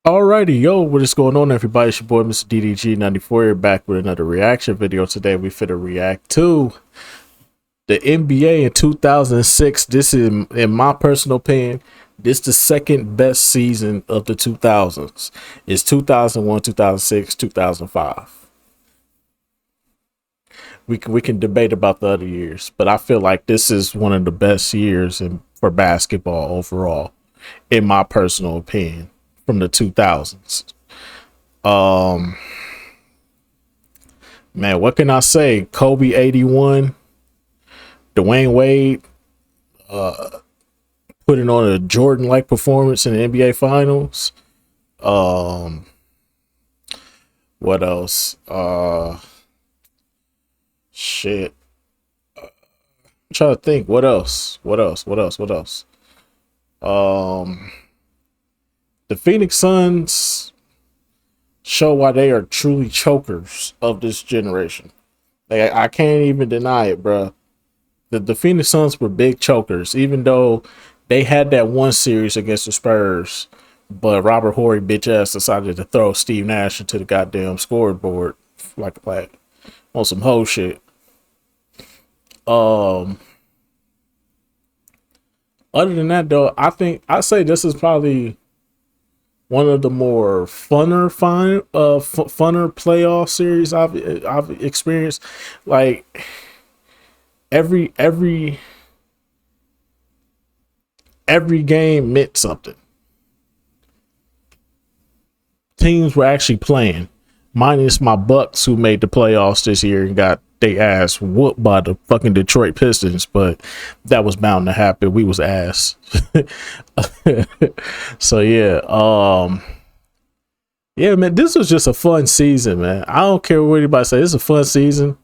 Alrighty, yo, what is going on, everybody? It's your boy, Mr. DDG94, here back with another reaction video. Today, we finna react to the NBA in 2006. This is, in my personal opinion, this the second best season of the 2000s. It's 2001, 2006, 2005. We can debate about the other years, but I feel like this is one of the best years for basketball overall, in my personal opinion, from the 2000s. Um, Man, what can I say? Kobe 81, Dwayne Wade putting on a Jordan-like performance in the NBA Finals. Um, what else? Shit. I'm trying to think. What else? What else? What else? What else? Um, the Phoenix Suns show why they are truly chokers of this generation. I can't even deny it, bro. The Phoenix Suns were big chokers, even though they had that one series against the Spurs, but Robert Horry bitch ass decided to throw Steve Nash into the goddamn scoreboard like on some whole shit. Um, Other than that though, I say this is probably one of the more funner playoff series I've experienced. Like every every game meant something. Teams were actually playing, minus my Bucks, who made the playoffs this year and got they ass whooped by the fucking Detroit Pistons, but that was bound to happen. We was ass. So yeah, man, this was just a fun season, man. I don't care what anybody say. This is a fun season.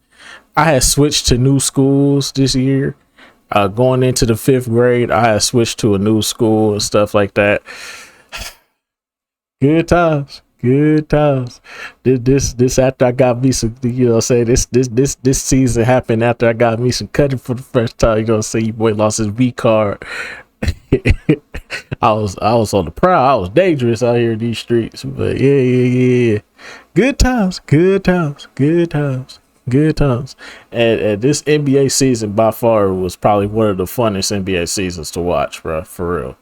I had switched to new schools this year. Going into the fifth grade, I had switched to a new school and stuff like that. Good times. Good times. This after I got me some, say this season happened after I got me some cutting for the first time. Say your boy lost his V card. I was on the prowl. I was dangerous out here in these streets. But yeah. Good times. Good times. Good times. Good times. And this NBA season by far was probably one of the funnest NBA seasons to watch, bro. For real.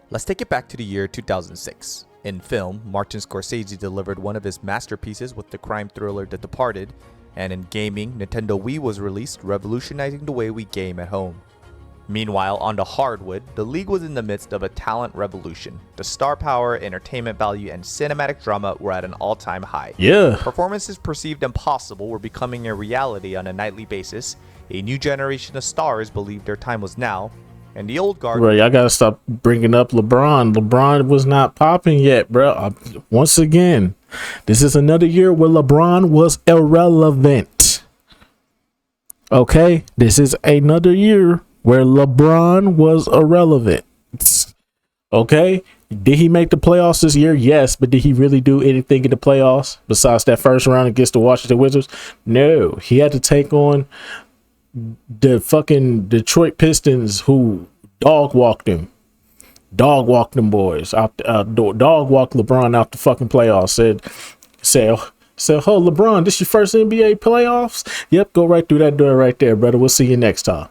Let's take it back to the year 2006. In film, Martin Scorsese delivered one of his masterpieces with the crime thriller The Departed, and in gaming, Nintendo Wii was released, revolutionizing the way we game at home. Meanwhile, on the hardwood, the league was in the midst of a talent revolution. The star power, entertainment value, and cinematic drama were at an all-time high. Yeah. Performances perceived impossible were becoming a reality on a nightly basis. A new generation of stars believed their time was now, and the old guard. Bro, y'all gotta stop bringing up LeBron. LeBron was not popping yet, bro. Once again, this is another year where LeBron was irrelevant. Okay, this is another year where LeBron was irrelevant. Okay, did he make the playoffs this year? Yes, but did he really do anything in the playoffs besides that first round against the Washington Wizards? No, he had to take on the fucking Detroit Pistons, who dog walked them boys out, dog walked LeBron out the fucking playoffs. Said, oh, LeBron, this your first NBA playoffs? Yep, go right through that door right there, brother. We'll see you next time.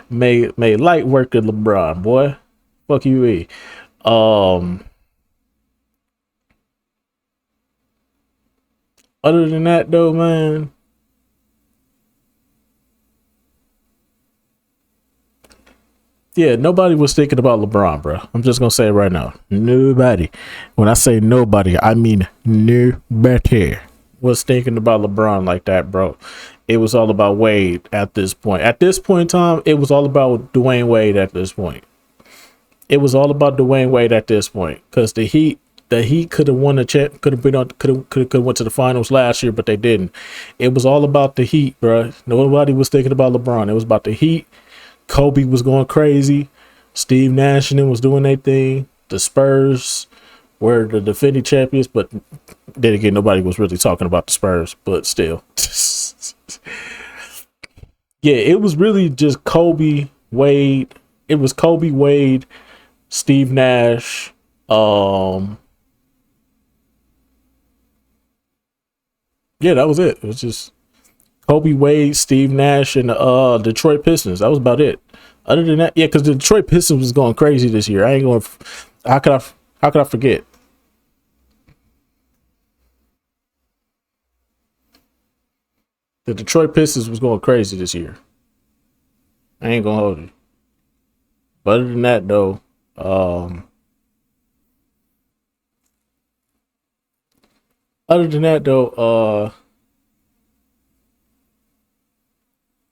May light work at LeBron, boy. Fuck you, Other than that, though, man, yeah, nobody was thinking about LeBron, bro. I'm just gonna say it right now. Nobody. When I say nobody, I mean nobody was thinking about LeBron like that, bro. It was all about Wade at this point. At this point in time, it was all about Dwayne Wade at this point. It was all about Dwayne Wade at this point, because the Heat could have won the champ, could have went to the finals last year, but they didn't. It was all about the Heat, bro. Nobody was thinking about LeBron. It was about the Heat. Kobe was going crazy. Steve Nash and them was doing their thing. The Spurs were the defending champions, but then again, nobody was really talking about the Spurs, but still. Yeah, it was really just Kobe, Wade, It was Kobe, Wade, Steve Nash. Yeah, that was it. It was just Kobe, Wade, Steve Nash, and Detroit Pistons. That was about it. Other than that, yeah, because the Detroit Pistons was going crazy this year. I ain't going. How could I forget? The Detroit Pistons was going crazy this year. I ain't gonna hold you. But other than that, though, other than that, though,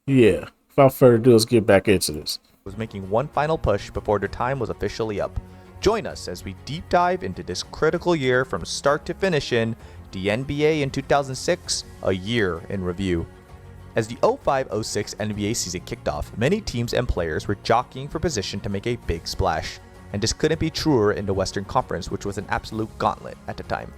yeah. Without further ado, let's get back into this. Was making one final push before their time was officially up. Join us as we deep dive into this critical year from start to finish in the NBA in 2006, a year in review. As the 05-06 NBA season kicked off, many teams and players were jockeying for position to make a big splash. And this couldn't be truer in the Western Conference, which was an absolute gauntlet at the time.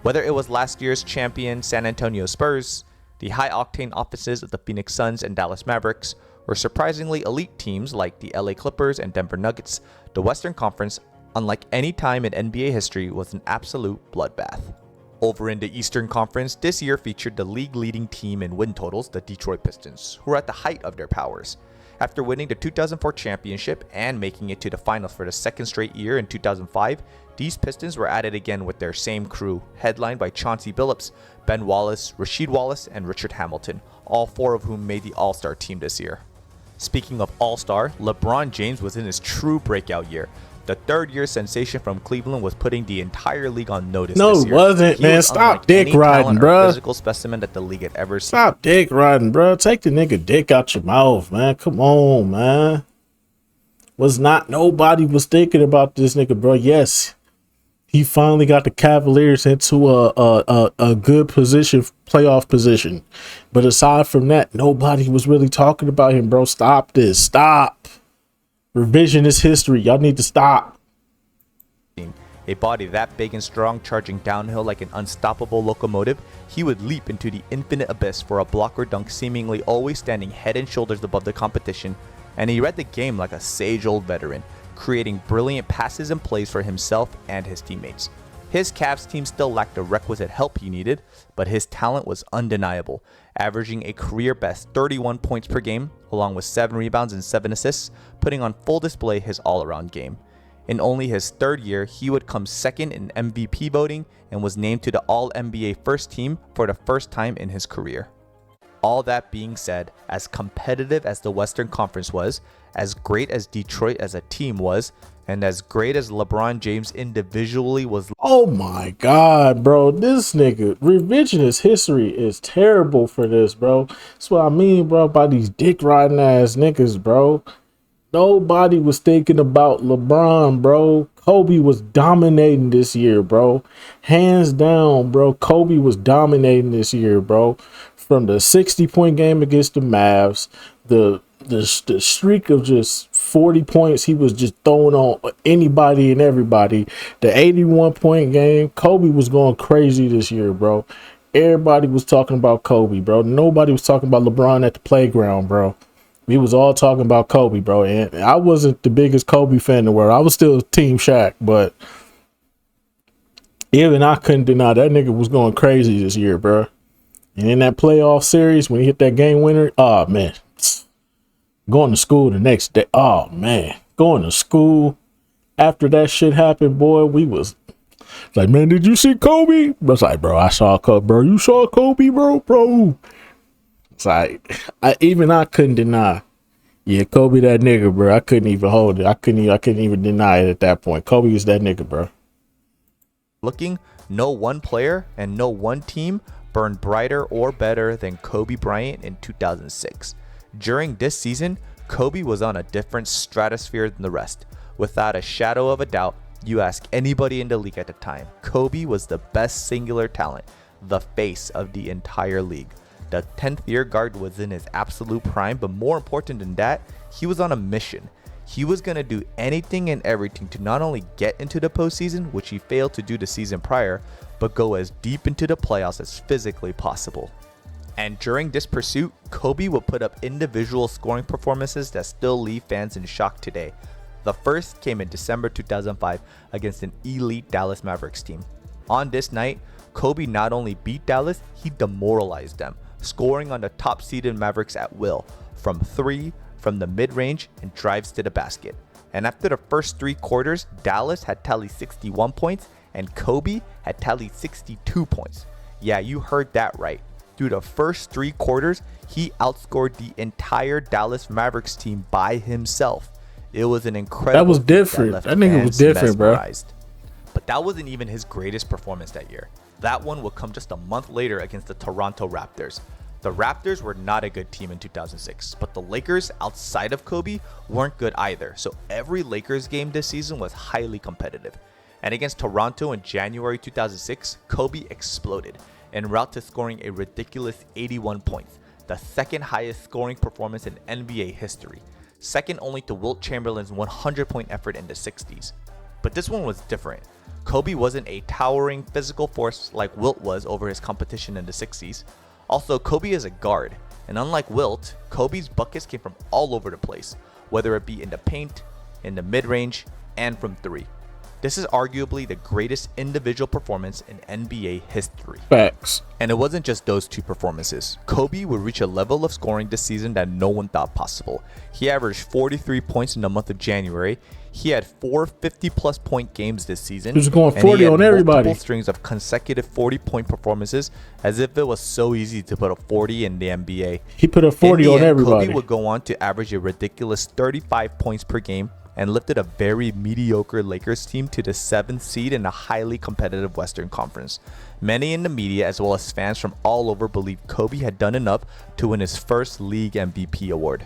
Whether it was last year's champion San Antonio Spurs, the high-octane offenses of the Phoenix Suns and Dallas Mavericks, or surprisingly elite teams like the LA Clippers and Denver Nuggets, the Western Conference, unlike any time in NBA history, was an absolute bloodbath. Over in the Eastern Conference, this year featured the league-leading team in win totals, the Detroit Pistons, who were at the height of their powers. After winning the 2004 championship and making it to the finals for the second straight year in 2005, these Pistons were at it again with their same crew, headlined by Chauncey Billups, Ben Wallace, Rasheed Wallace, and Richard Hamilton, all four of whom made the All-Star team this year. Speaking of All-Star, LeBron James was in his true breakout year. The third-year sensation from Cleveland was putting the entire league on notice this year. No, it wasn't, man. Stop dick riding, bro. Physical specimen that the league had ever seen. Stop dick riding, bro. Take the nigga dick out your mouth, man. Come on, man. Nobody was thinking about this nigga, bro. Yes, he finally got the Cavaliers into a good position, playoff position. But aside from that, nobody was really talking about him, bro. Stop this. Stop. Revisionist history. Y'all need to stop. A body that big and strong, charging downhill like an unstoppable locomotive, he would leap into the infinite abyss for a block or dunk, seemingly always standing head and shoulders above the competition, and he read the game like a sage old veteran, creating brilliant passes and plays for himself and his teammates. His Cavs team still lacked the requisite help he needed, but his talent was undeniable, averaging a career-best 31 points per game, along with 7 rebounds and 7 assists, putting on full display his all-around game. In only his third year, he would come second in MVP voting and was named to the All-NBA First Team for the first time in his career. All that being said, as competitive as the Western Conference was, as great as Detroit as a team was, and as great as LeBron James individually was. Oh my God, bro. This nigga, revisionist history is terrible for this, bro. That's what I mean, bro, by these dick riding ass niggas, bro. Nobody was thinking about LeBron, bro. Kobe was dominating this year, bro. Hands down, bro. Kobe was dominating this year, bro. From the 60-point game against the Mavs, the streak of just 40 points he was just throwing on anybody and everybody. The 81-point game, Kobe was going crazy this year, bro. Everybody was talking about Kobe, bro. Nobody was talking about LeBron at the playground, bro. We was all talking about Kobe, bro. And I wasn't the biggest Kobe fan in the world. I was still Team Shaq, but even I couldn't deny that nigga was going crazy this year, bro. And in that playoff series, when he hit that game winner, oh man, going to school the next day. Oh man, going to school after that shit happened, boy. We was like, man, did you see Kobe? I was like, bro, I saw Kobe, bro. You saw Kobe, bro. It's like, I couldn't deny. Yeah, Kobe, that nigga, bro. I couldn't even hold it. I couldn't even deny it at that point. Kobe was that nigga, bro. Looking, no one player and no one team burned brighter or better than Kobe Bryant in 2006. During this season, Kobe was on a different stratosphere than the rest. Without a shadow of a doubt, you ask anybody in the league at the time, Kobe was the best singular talent, the face of the entire league. The 10th year guard was in his absolute prime, but more important than that, he was on a mission. He was going to do anything and everything to not only get into the postseason, which he failed to do the season prior, but go as deep into the playoffs as physically possible. And during this pursuit, Kobe would put up individual scoring performances that still leave fans in shock today. The first came in December 2005 against an elite Dallas Mavericks team. On this night, Kobe not only beat Dallas, he demoralized them, scoring on the top-seeded Mavericks at will, from 3, from the mid-range, and drives to the basket. And after the first 3 quarters, Dallas had tallied 61 points, and Kobe had tallied 62 points. Yeah, you heard that right. Through the first 3 quarters, he outscored the entire Dallas Mavericks team by himself. It was an incredible. That was different. That nigga was different, mesmerized. Bro. But that wasn't even his greatest performance that year. That one would come just a month later against the Toronto Raptors. The Raptors were not a good team in 2006, but the Lakers outside of Kobe weren't good either. So every Lakers game this season was highly competitive. And against Toronto in January 2006, Kobe exploded, en route to scoring a ridiculous 81 points, the second highest scoring performance in NBA history, second only to Wilt Chamberlain's 100-point effort in the 60s. But this one was different. Kobe wasn't a towering physical force like Wilt was over his competition in the 60s. Also, Kobe is a guard, and unlike Wilt, Kobe's buckets came from all over the place, whether it be in the paint, in the mid-range, and from 3. This is arguably the greatest individual performance in NBA history. Facts. And it wasn't just those 2 performances. Kobe would reach a level of scoring this season that no one thought possible. He averaged 43 points in the month of January. He had 4 50-plus point games this season. He was going 40 on everybody. Multiple strings of consecutive 40-point performances, as if it was so easy to put up 40 in the NBA. He put up 40 on everybody. Kobe would go on to average a ridiculous 35 points per game and lifted a very mediocre Lakers team to the 7th seed in a highly competitive Western Conference. Many in the media, as well as fans from all over, believed Kobe had done enough to win his first league MVP award.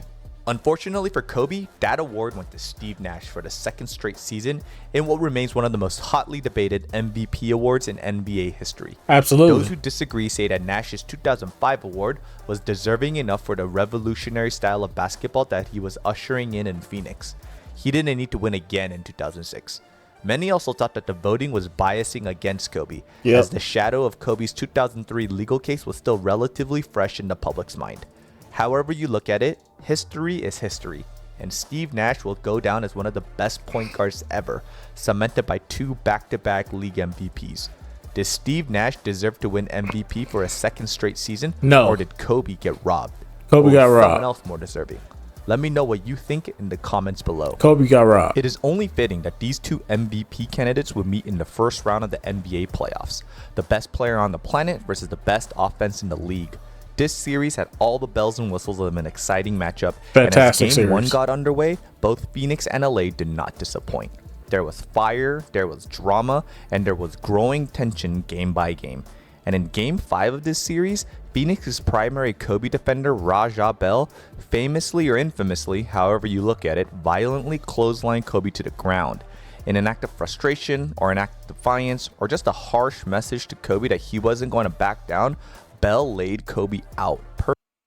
Unfortunately for Kobe, that award went to Steve Nash for the 2nd straight season in what remains one of the most hotly debated MVP awards in NBA history. Absolutely. Those who disagree say that Nash's 2005 award was deserving enough for the revolutionary style of basketball that he was ushering in Phoenix. He didn't need to win again in 2006. Many also thought that the voting was biasing against Kobe, as the shadow of Kobe's 2003 legal case was still relatively fresh in the public's mind. However you look at it, history is history, and Steve Nash will go down as one of the best point guards ever, cemented by 2 back-to-back league MVPs. Did Steve Nash deserve to win MVP for a 2nd straight season? No. Or did Kobe get robbed? Kobe got robbed. Someone else more deserving? Let me know what you think in the comments below. Kobe got robbed. It is only fitting that these 2 MVP candidates would meet in the first round of the NBA playoffs. The best player on the planet versus the best offense in the league. This series had all the bells and whistles of an exciting matchup. Fantastic and as game series. 1 got underway, both Phoenix and LA did not disappoint. There was fire, there was drama, and there was growing tension game by game. And in Game 5 of this series, Phoenix's primary Kobe defender, Raja Bell, famously or infamously, however you look at it, violently clotheslined Kobe to the ground. In an act of frustration, or an act of defiance, or just a harsh message to Kobe that he wasn't going to back down, Bell laid Kobe out.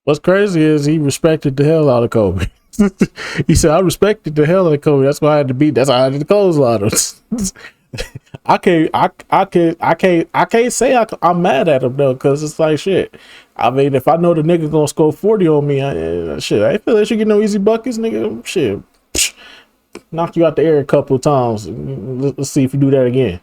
What's crazy is he respected the hell out of Kobe. He said, I respected the hell out of Kobe. That's why I had to beat. That's why I had to clothesline him. I can't say I'm mad at him though, because it's like shit. I mean, if I know the nigga gonna score 40 on me, I ain't feel like you get no easy buckets, nigga. Shit, knock you out the air a couple of times. Let's see if you do that again.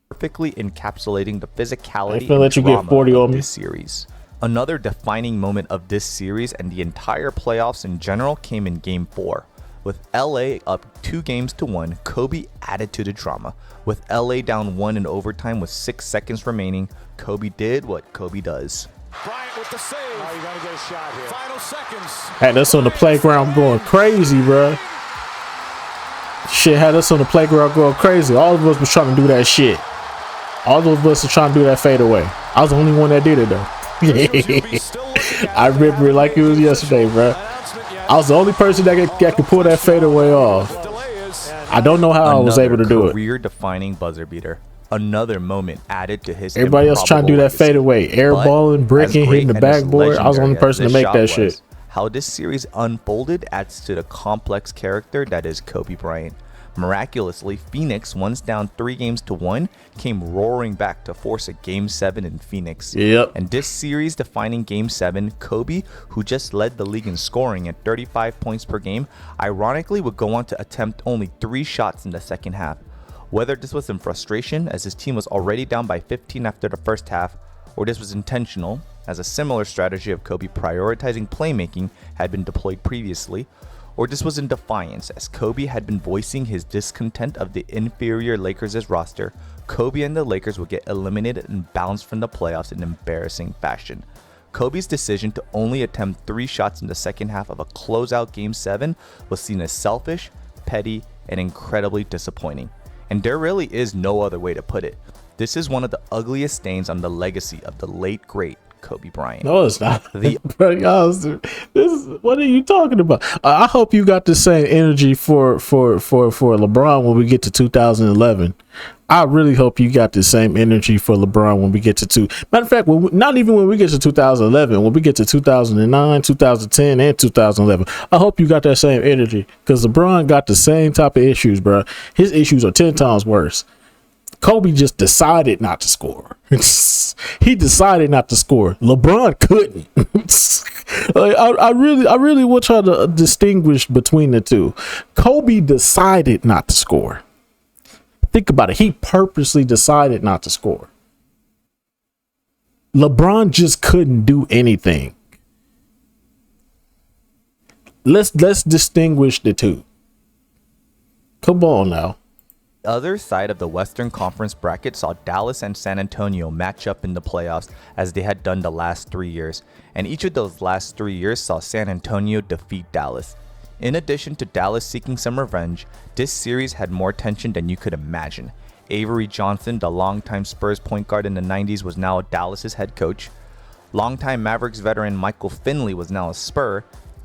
Perfectly encapsulating the physicality and let you get 40 on me. This series. Another defining moment of this series and the entire playoffs in general came in Game 4. With LA up 2-1, Kobe added to the drama. With LA down 1 in overtime with 6 seconds remaining, Kobe did what Kobe does. Bryant with the save. Oh, you gotta get a shot here. Final seconds. Had us on the playground going crazy, bro. Shit had us on the playground going crazy. All of us was trying to do that shit. All of us were trying to do that fadeaway. I was the only one that did it though. I remember it like it was yesterday, bro. I was the only person that could pull that fadeaway off. I don't know how I was able to do it. Career-defining buzzer beater. Another moment added to his. Everybody else trying to do that fadeaway, airballing, bricking, hitting the backboard. I was the only person to make that shit. How this series unfolded adds to the complex character that is Kobe Bryant. Miraculously, Phoenix, once down 3-1, came roaring back to force a Game 7 in Phoenix. Yep. And this series defining Game 7, Kobe, who just led the league in scoring at 35 points per game, ironically would go on to attempt only 3 shots in the second half. Whether this was in frustration, as his team was already down by 15 after the first half, or this was intentional, as a similar strategy of Kobe prioritizing playmaking had been deployed previously, or this was in defiance, as Kobe had been voicing his discontent of the inferior Lakers' roster, Kobe and the Lakers would get eliminated and bounced from the playoffs in embarrassing fashion. Kobe's decision to only attempt 3 shots in the second half of a closeout Game 7 was seen as selfish, petty, and incredibly disappointing. And there really is no other way to put it. This is one of the ugliest stains on the legacy of the late, great Kobe Bryant. No, it's not. What are you talking about? I hope you got the same energy for LeBron when we get to 2011. I really hope you got the same energy for LeBron when we get to Matter of fact, not even when we get to 2011, when we get to 2009, 2010, and 2011. I hope you got that same energy because LeBron got the same type of issues, bro. His issues are 10 times worse. Kobe just decided not to score. He decided not to score. LeBron couldn't. I really will try to distinguish between the two. Kobe decided not to score. Think about it. He purposely decided not to score. LeBron just couldn't do anything. Let's distinguish the two. Come on now. The other side of the Western Conference bracket saw Dallas and San Antonio match up in the playoffs as they had done the last 3 years, and each of those last 3 years saw San Antonio defeat Dallas. In addition to Dallas seeking some revenge, this series had more tension than you could imagine. Avery Johnson, the longtime Spurs point guard in the 90s, was now Dallas's head coach. Longtime Mavericks veteran Michael Finley was now a Spur,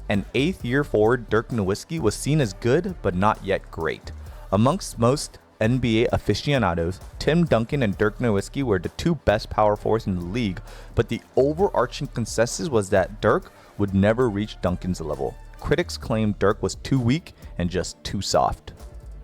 and 8th-year forward Dirk Nowitzki was seen as good but not yet great. Amongst most NBA aficionados, Tim Duncan and Dirk Nowitzki were the 2 best power forwards in the league, but the overarching consensus was that Dirk would never reach Duncan's level. Critics claimed Dirk was too weak and just too soft.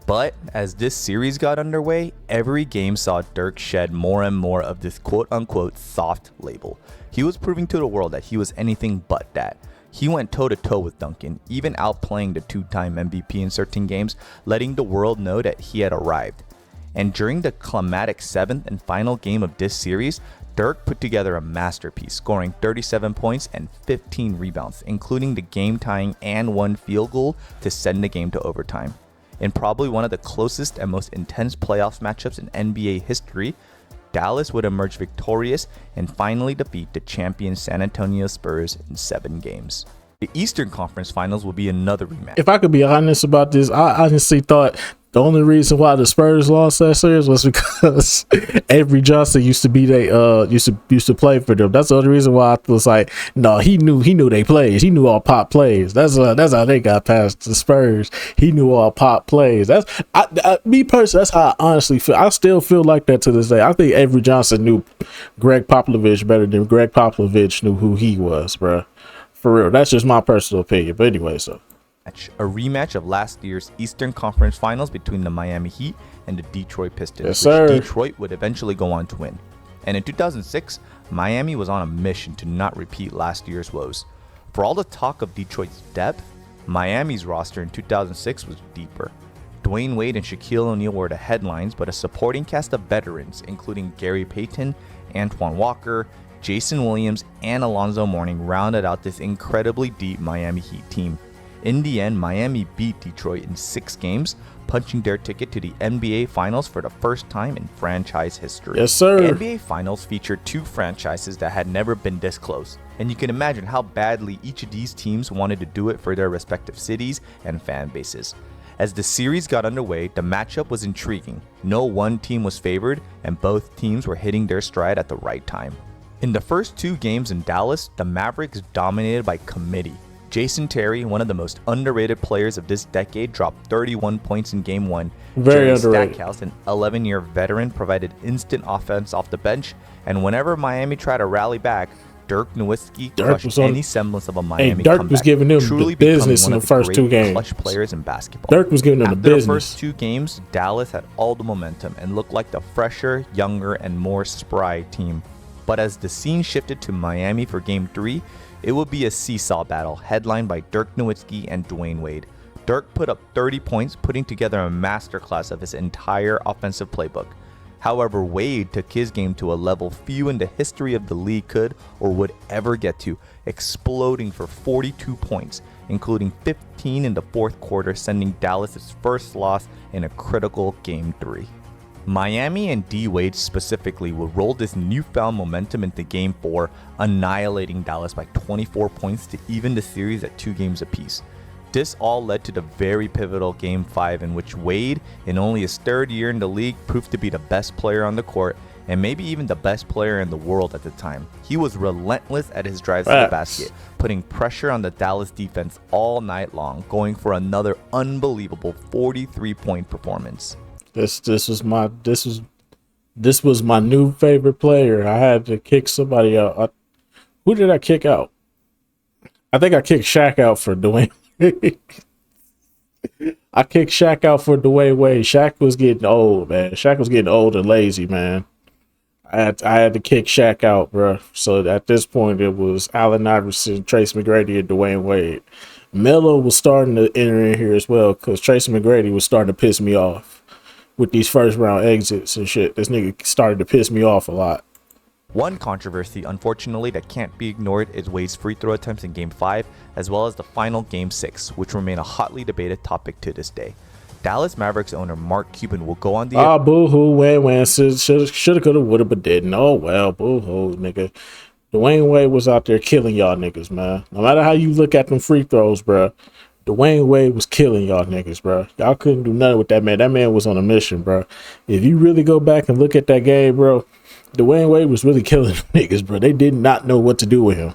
But as this series got underway, every game saw Dirk shed more and more of this quote-unquote soft label. He was proving to the world that he was anything but that. He went toe-to-toe with Duncan, even outplaying the 2-time MVP in certain games, letting the world know that he had arrived. And during the climactic 7th and final game of this series, Dirk put together a masterpiece, scoring 37 points and 15 rebounds, including the game-tying and 1 field goal to send the game to overtime. In probably one of the closest and most intense playoffs matchups in NBA history, Dallas would emerge victorious and finally defeat the champion San Antonio Spurs in 7 games. The Eastern Conference Finals will be another rematch. If I could be honest about this, I honestly thought the only reason why the Spurs lost that series was because Avery Johnson used to play for them. That's the only reason why I was like, no, he knew they plays. He knew all pop plays. That's how they got past the Spurs. He knew all pop plays. Me personally, that's how I honestly feel. I still feel like that to this day. I think Avery Johnson knew Greg Popovich better than Greg Popovich knew who he was, bro. For real. That's just my personal opinion. But anyway, so. A rematch of last year's Eastern Conference Finals between the Miami Heat and the Detroit Pistons, which Detroit would eventually go on to win. And in 2006, Miami was on a mission to not repeat last year's woes. For all the talk of Detroit's depth, Miami's roster in 2006 was deeper. Dwayne Wade and Shaquille O'Neal were the headlines, but a supporting cast of veterans, including Gary Payton, Antoine Walker, Jason Williams, and Alonzo Mourning, rounded out this incredibly deep Miami Heat team. In the end, Miami beat Detroit in 6 games, punching their ticket to the NBA Finals for the first time in franchise history. Yes, sir. The NBA Finals featured 2 franchises that had never been this close, and you can imagine how badly each of these teams wanted to do it for their respective cities and fan bases. As the series got underway, the matchup was intriguing. No one team was favored, and both teams were hitting their stride at the right time. In the first 2 games in Dallas, the Mavericks dominated by committee. Jason Terry, one of the most underrated players of this decade, dropped 31 points in Game 1. Very underrated. Stackhouse, an 11-year veteran, provided instant offense off the bench, and whenever Miami tried to rally back, Dirk Nowitzki Dirk crushed was on- any semblance of a Hey, Miami Dirk comeback, was giving them truly the business becoming in one the of first great two games. clutch players in basketball. Dirk was giving them the After the business. first two games, Dallas had all the momentum and looked like the fresher, younger, and more spry team. But as the scene shifted to Miami for Game 3, it would be a seesaw battle headlined by Dirk Nowitzki and Dwayne Wade. Dirk put up 30 points, putting together a masterclass of his entire offensive playbook. However, Wade took his game to a level few in the history of the league could or would ever get to, exploding for 42 points, including 15 in the fourth quarter, sending Dallas its first loss in a critical Game 3. Miami and D Wade specifically would roll this newfound momentum into Game 4, annihilating Dallas by 24 points to even the series at 2 games apiece. This all led to the very pivotal Game 5 in which Wade, in only his third year in the league, proved to be the best player on the court and maybe even the best player in the world at the time. He was relentless at his drives to the basket, putting pressure on the Dallas defense all night long, going for another unbelievable 43-point performance. This was my new favorite player. I had to kick somebody out. Who did I kick out? I think I kicked Shaq out for Dwayne. I kicked Shaq out for Dwayne Wade. Shaq was getting old, man. Shaq was getting old and lazy, man. I had to kick Shaq out, bro. So at this point, it was Allen Iverson, Tracy McGrady, and Dwayne Wade. Melo was starting to enter in here as well because Tracy McGrady was starting to piss me off with these first round exits and shit. This nigga started to piss me off a lot. One controversy, unfortunately, that can't be ignored is Wade's free throw attempts in Game 5, as well as the final Game 6, which remain a hotly debated topic to this day. Dallas Mavericks owner Mark Cuban will go on the boo-hoo, win, shoulda, coulda, woulda, but didn't. Oh, well, boo-hoo, nigga. Dwayne Wade was out there killing y'all niggas, man. No matter how you look at them free throws, bro, Dwayne Wade was killing y'all niggas, bro. Y'all couldn't do nothing with that man. That man was on a mission, bro. If you really go back and look at that game, bro, Dwayne Wade was really killing niggas, bro. They did not know what to do with him.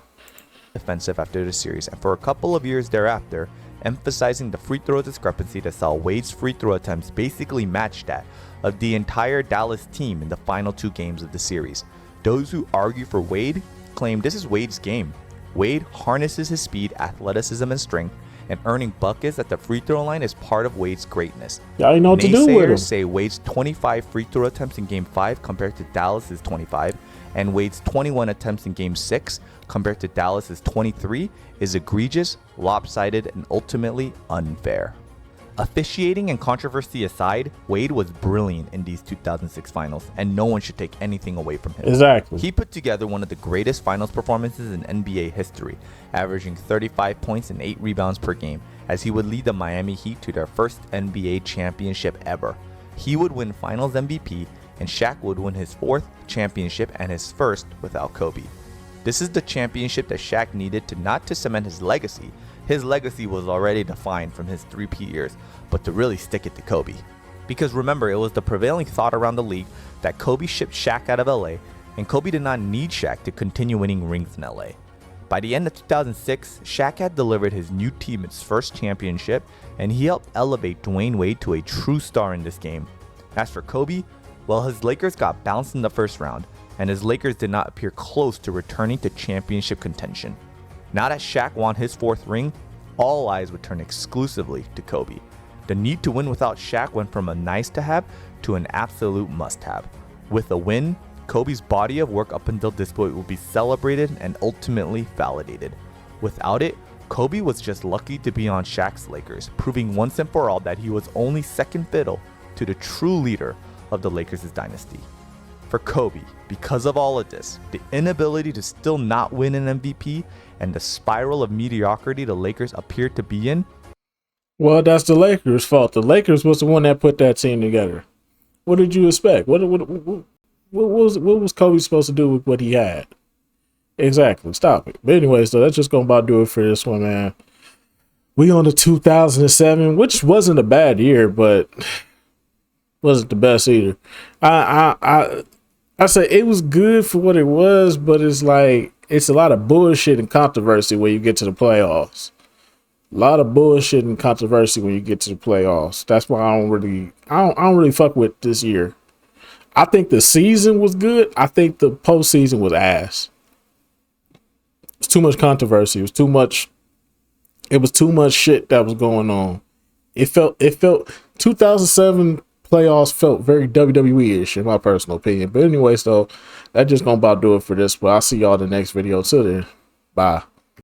Defensive after the series, and for a couple of years thereafter, emphasizing the free throw discrepancy that saw Wade's free throw attempts basically match that of the entire Dallas team in the final 2 games of the series. Those who argue for Wade claim this is Wade's game. Wade harnesses his speed, athleticism, and strength, and earning buckets at the free throw line is part of Wade's greatness. Y'all ain't know what to do with him. Naysayers say Wade's 25 free throw attempts in Game 5 compared to Dallas's 25, and Wade's 21 attempts in Game 6 compared to Dallas's 23 is egregious, lopsided, and ultimately unfair. Officiating and controversy aside, Wade was brilliant in these 2006 finals, and no one should take anything away from him. Exactly. He put together one of the greatest finals performances in NBA history, averaging 35 points and 8 rebounds per game, as he would lead the Miami Heat to their first NBA championship ever. He would win Finals MVP, and Shaq would win his 4th championship and his first without Kobe. This is the championship that Shaq needed to not to cement his legacy. His legacy was already defined from his 3-peat years, but to really stick it to Kobe. Because remember, it was the prevailing thought around the league that Kobe shipped Shaq out of LA, and Kobe did not need Shaq to continue winning rings in LA. By the end of 2006, Shaq had delivered his new team its first championship, and he helped elevate Dwayne Wade to a true star in this game. As for Kobe, well, his Lakers got bounced in the first round, and his Lakers did not appear close to returning to championship contention. Now that Shaq won his 4th ring, all eyes would turn exclusively to Kobe. The need to win without Shaq went from a nice to have to an absolute must have. With a win, Kobe's body of work up until this point will be celebrated and ultimately validated. Without it, Kobe was just lucky to be on Shaq's Lakers, proving once and for all that he was only second fiddle to the true leader of the Lakers' dynasty. For Kobe, because of all of this, the inability to still not win an MVP, and the spiral of mediocrity the Lakers appeared to be in. Well, that's the Lakers' fault. The Lakers was the one that put that team together. What did you expect? What was Kobe supposed to do with what he had? Exactly. Stop it. But anyways, so that's just gonna about do it for this one, man. We on the 2007, which wasn't a bad year, but wasn't the best either. I say it was good for what it was, but it's like it's a lot of bullshit and controversy when you get to the playoffs. A lot of bullshit and controversy when you get to the playoffs. That's why I don't really fuck with this year. I think the season was good. I think the postseason was ass. too much controversy. It was too much. It was too much shit that was going on. It felt 2007 playoffs felt very WWE-ish in my personal opinion. But anyway, so that just gonna about do it for this. But I'll see y'all in the next video. Till then, bye.